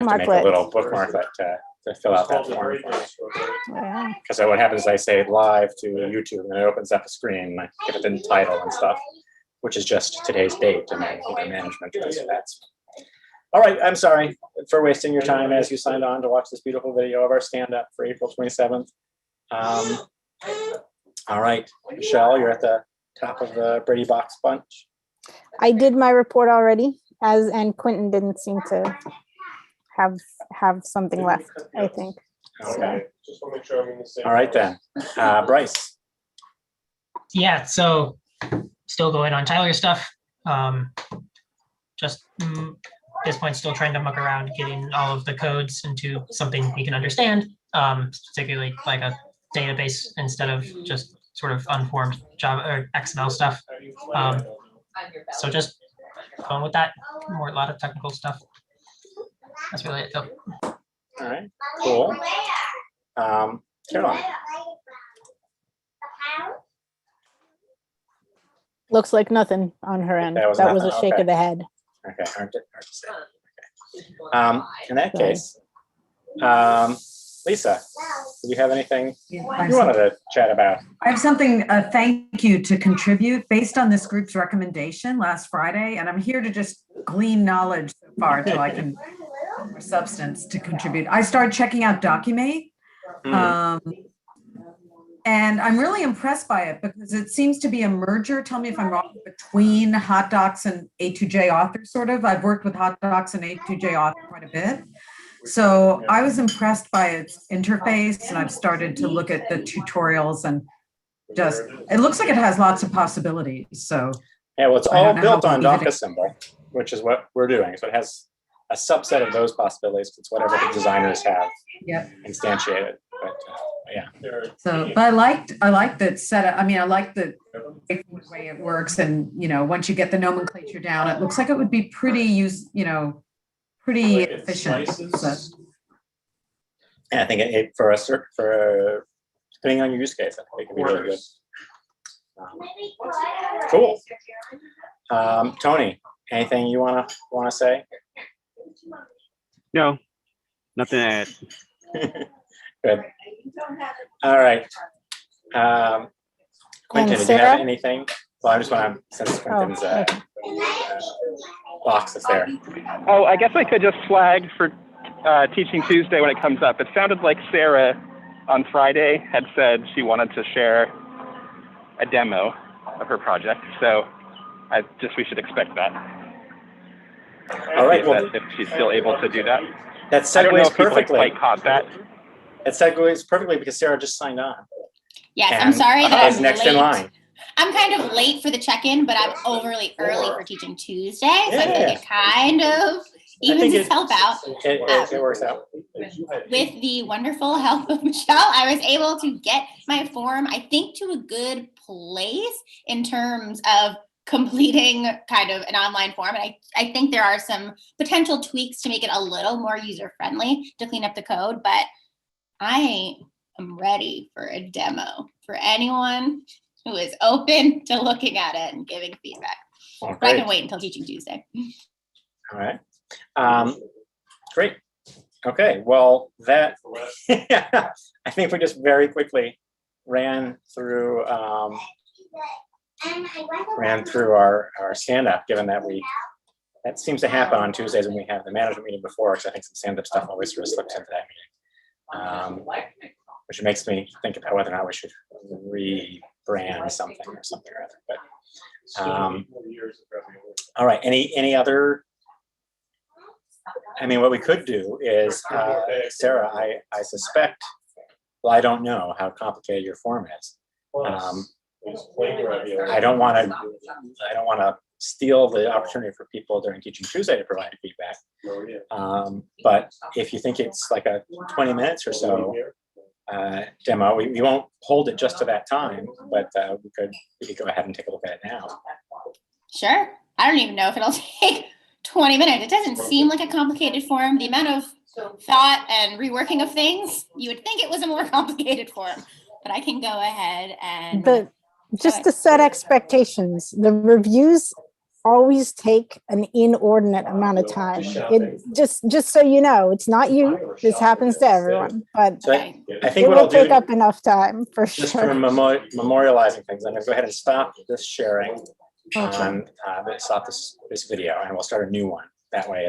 to make a little bookmarklet to fill out that form. Yeah. Because what happens is I say live to YouTube and it opens up a screen and I give it the title and stuff, which is just today's date and then either management does that. All right, I'm sorry for wasting your time as you signed on to watch this beautiful video of our stand-up for April 27th. All right, Michelle, you're at the top of the Brady Box bunch. I did my report already, and Quentin didn't seem to have something left, I think. Okay. All right then, Bryce. Yeah, so still going on Tyler's stuff. Just at this point, still trying to muck around getting all of the codes into something we can understand, particularly like a database instead of just sort of unformed Java or XML stuff. So just going with that, a lot of technical stuff. That's really it though. All right, cool. Caroline. Looks like nothing on her end. That was a nothing, shake okay. of the head. Okay, hard to say. Okay. In that Sorry. case, Lisa, do you have anything you wanted to chat about? I have something, a thank you to contribute based on this group's recommendation last Friday, and I'm here to just glean knowledge so far until I can more substance to contribute. I started checking out Documate, and I'm really impressed by it because it seems to be a merger, tell me if I'm wrong, between HotDocs and A2J Author, sort of. I've worked with HotDocs and A2J Author quite a bit. So I was impressed by its interface, and I've started to look at the tutorials and just, it looks like it has lots of possibilities. So Yeah, well, it's I all don't know built how on we leave it. DocAssemble, which is what we're doing. So it has a subset of those possibilities. It's whatever the designers have Yep. instantiated. But yeah. So, but I liked the setup. I mean, I like the way it works, and once you get the nomenclature down, it looks like it would be pretty pretty efficient. So, And I think it for depending on your use case, I think it can be really good. Cool. Tony, anything you wanna say? No, nothing to add. Good. All right. Quentin, did you have Sarah? anything? Well, I just want to, since Quentin's box is there. Oh, I guess I could just flag for Teaching Tuesday when it comes up. It sounded like Sarah on Friday had said she wanted to share a demo of her project. So we should expect that. All right. Well, if she's still able to do that. That I don't know segues if people perfectly. quite caught that. It segues perfectly because Sarah just signed on. Yes, And I'm sorry that is I'm next late. in line. I'm kind of late for the check-in, but I'm overly early for Teaching Tuesday, so I Yeah. think it kind of evens itself out. It works out. With the wonderful help of Michelle, I was able to get my form, I think, to a good place in terms of completing kind of an online form. And I think there are some potential tweaks to make it a little more user-friendly to clean up the code, but I am ready for a demo for anyone who is open to looking at it and giving feedback. Oh, But I great. can wait until Teaching Tuesday. All right. Great. Okay. Well, that I think we just very quickly ran through our stand-up, given that that seems to happen on Tuesdays when we have the management meeting before, because I think some stand-up stuff always sort of slips into that meeting, which makes me think about whether or not we should rebrand something or other. But all right. Any other? I mean, what we could do is, Sarah, I suspect, well, I don't know how complicated your form is. I don't want to steal the opportunity for people during Teaching Tuesday to provide feedback. But if you think it's like a 20 minutes or so demo, we won't hold it just to that time, but we could go ahead and take a look at it now. Sure. I don't even know if it'll take 20 minutes. It doesn't seem like a complicated form. The amount of thought and reworking of things, you would think it was a more complicated form, but I can go ahead and Just to set expectations, the reviews always take an inordinate amount of time. It just so you know, it's not you. This happens to everyone, but So Okay. I think it what I'll will take do, up enough time for just sure. from memorializing things, I'm gonna go ahead and stop this sharing Okay. on, stop this video, and we'll start a new one. That way